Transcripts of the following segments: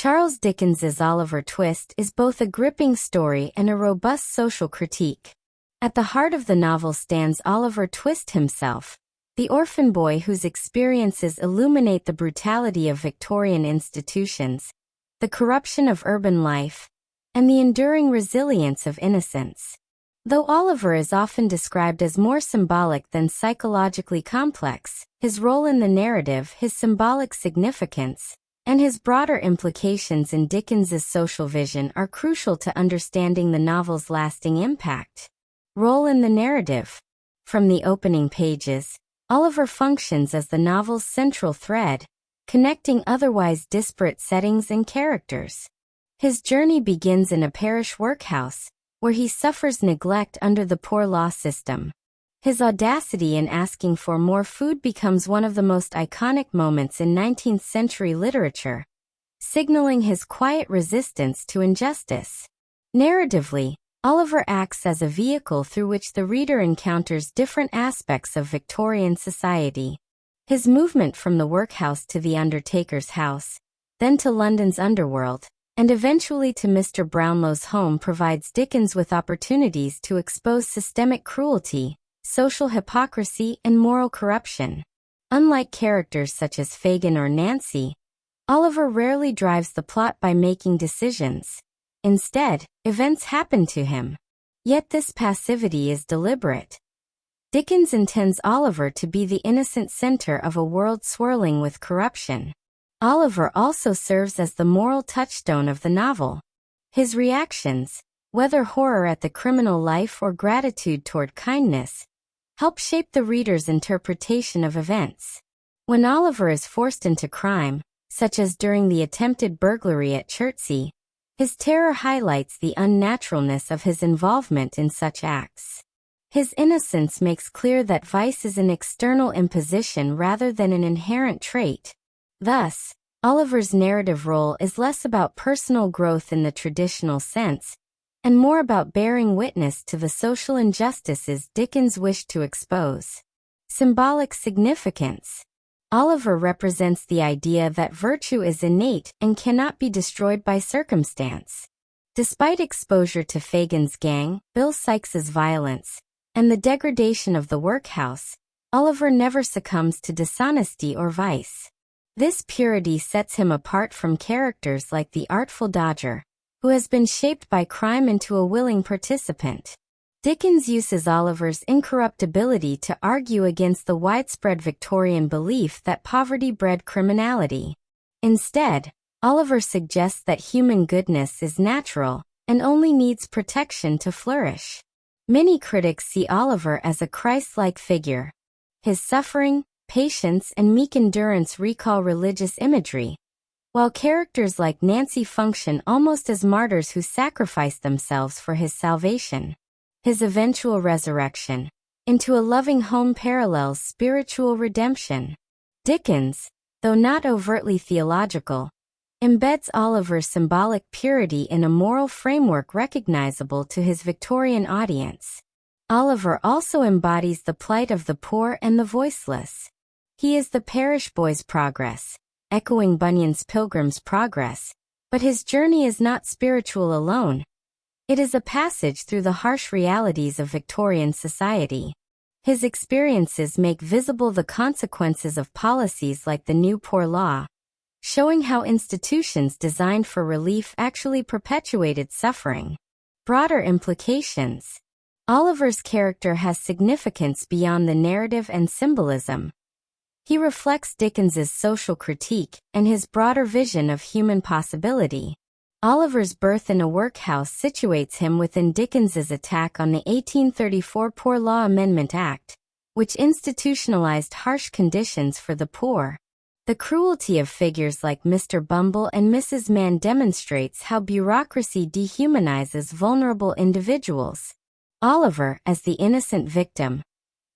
Charles Dickens's Oliver Twist is both a gripping story and a robust social critique. At the heart of the novel stands Oliver Twist himself, the orphan boy whose experiences illuminate the brutality of Victorian institutions, the corruption of urban life, and the enduring resilience of innocence. Though Oliver is often described as more symbolic than psychologically complex, his role in the narrative, his symbolic significance, and his broader implications in Dickens's social vision are crucial to understanding the novel's lasting impact. Role in the narrative. From the opening pages, Oliver functions as the novel's central thread, connecting otherwise disparate settings and characters. His journey begins in a parish workhouse, where he suffers neglect under the poor law system. His audacity in asking for more food becomes one of the most iconic moments in 19th century literature, signaling his quiet resistance to injustice. Narratively, Oliver acts as a vehicle through which the reader encounters different aspects of Victorian society. His movement from the workhouse to the undertaker's house, then to London's underworld, and eventually to Mr. Brownlow's home provides Dickens with opportunities to expose systemic cruelty, social hypocrisy, and moral corruption. Unlike characters such as Fagin or Nancy, Oliver rarely drives the plot by making decisions. Instead, events happen to him. Yet this passivity is deliberate. Dickens intends Oliver to be the innocent center of a world swirling with corruption. Oliver also serves as the moral touchstone of the novel. His reactions, whether horror at the criminal life or gratitude toward kindness, help shape the reader's interpretation of events. When Oliver is forced into crime, such as during the attempted burglary at Chertsey, his terror highlights the unnaturalness of his involvement in such acts. His innocence makes clear that vice is an external imposition rather than an inherent trait. Thus, Oliver's narrative role is less about personal growth in the traditional sense, and more about bearing witness to the social injustices Dickens wished to expose. Symbolic significance. Oliver represents the idea that virtue is innate and cannot be destroyed by circumstance. Despite exposure to Fagin's gang, Bill Sykes's violence, and the degradation of the workhouse, Oliver never succumbs to dishonesty or vice. This purity sets him apart from characters like the artful Dodger, who has been shaped by crime into a willing participant. Dickens uses Oliver's incorruptibility to argue against the widespread Victorian belief that poverty bred criminality. Instead, Oliver suggests that human goodness is natural and only needs protection to flourish. Many critics see Oliver as a Christ-like figure. His suffering, patience, and meek endurance recall religious imagery, while characters like Nancy function almost as martyrs who sacrifice themselves for his salvation. His eventual resurrection into a loving home parallels spiritual redemption. Dickens, though not overtly theological, embeds Oliver's symbolic purity in a moral framework recognizable to his Victorian audience. Oliver also embodies the plight of the poor and the voiceless. He is the parish boy's progress, echoing Bunyan's Pilgrim's Progress, but his journey is not spiritual alone. It is a passage through the harsh realities of Victorian society. His experiences make visible the consequences of policies like the New Poor Law, showing how institutions designed for relief actually perpetuated suffering. Broader implications. Oliver's character has significance beyond the narrative and symbolism. He reflects Dickens's social critique and his broader vision of human possibility. Oliver's birth in a workhouse situates him within Dickens's attack on the 1834 Poor Law Amendment Act, which institutionalized harsh conditions for the poor. The cruelty of figures like Mr. Bumble and Mrs. Mann demonstrates how bureaucracy dehumanizes vulnerable individuals. Oliver, as the innocent victim,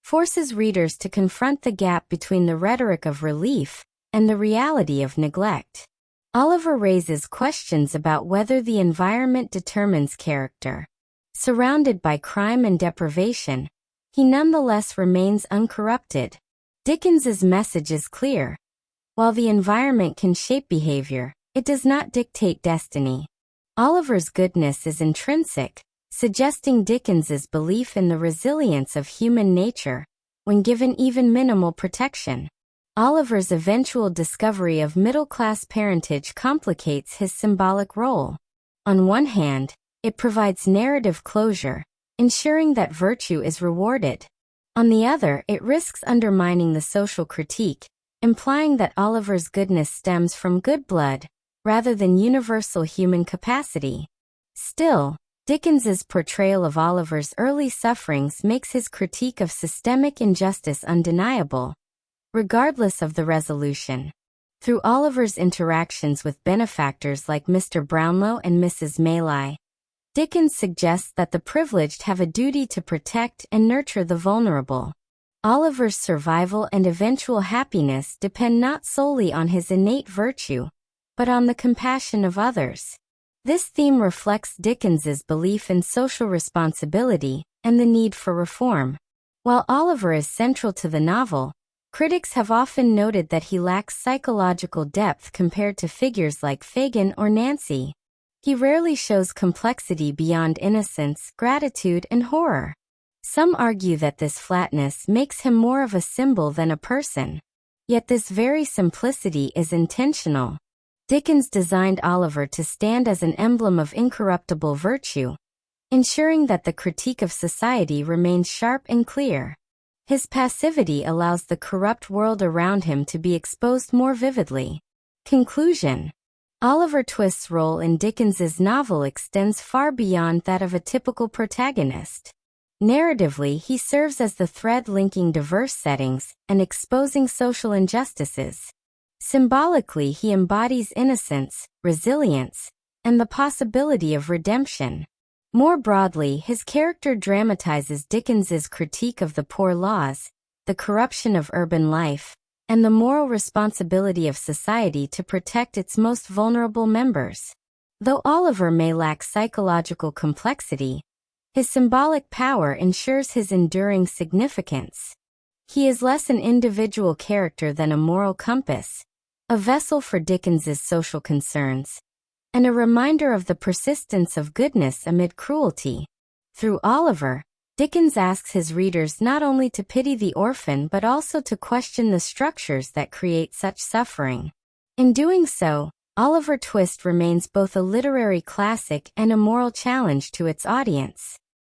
forces readers to confront the gap between the rhetoric of relief and the reality of neglect. Oliver raises questions about whether the environment determines character. Surrounded by crime and deprivation, he nonetheless remains uncorrupted. Dickens's message is clear. While the environment can shape behavior, It does not dictate destiny. Oliver's goodness is intrinsic, suggesting Dickens's belief in the resilience of human nature when given even minimal protection. Oliver's eventual discovery of middle-class parentage complicates his symbolic role. On one hand, it provides narrative closure, ensuring that virtue is rewarded. On the other, it risks undermining the social critique, implying that Oliver's goodness stems from good blood, rather than universal human capacity. Still, Dickens's portrayal of Oliver's early sufferings makes his critique of systemic injustice undeniable, regardless of the resolution. Through Oliver's interactions with benefactors like Mr. Brownlow and Mrs. Maylai, Dickens suggests that the privileged have a duty to protect and nurture the vulnerable. Oliver's survival and eventual happiness depend not solely on his innate virtue, but on the compassion of others. This theme reflects Dickens's belief in social responsibility and the need for reform. While Oliver is central to the novel, critics have often noted that he lacks psychological depth compared to figures like Fagin or Nancy. He rarely shows complexity beyond innocence, gratitude, and horror. Some argue that this flatness makes him more of a symbol than a person. Yet this very simplicity is intentional. Dickens designed Oliver to stand as an emblem of incorruptible virtue, ensuring that the critique of society remains sharp and clear. His passivity allows the corrupt world around him to be exposed more vividly. Conclusion: Oliver Twist's role in Dickens's novel extends far beyond that of a typical protagonist. Narratively, he serves as the thread linking diverse settings and exposing social injustices. Symbolically, he embodies innocence, resilience, and the possibility of redemption. More broadly, his character dramatizes Dickens's critique of the poor laws, the corruption of urban life, and the moral responsibility of society to protect its most vulnerable members. Though Oliver may lack psychological complexity, his symbolic power ensures his enduring significance. He is less an individual character than a moral compass, a vessel for Dickens's social concerns, and a reminder of the persistence of goodness amid cruelty. Through Oliver, Dickens asks his readers not only to pity the orphan but also to question the structures that create such suffering. In doing so, Oliver Twist remains both a literary classic and a moral challenge to its audience.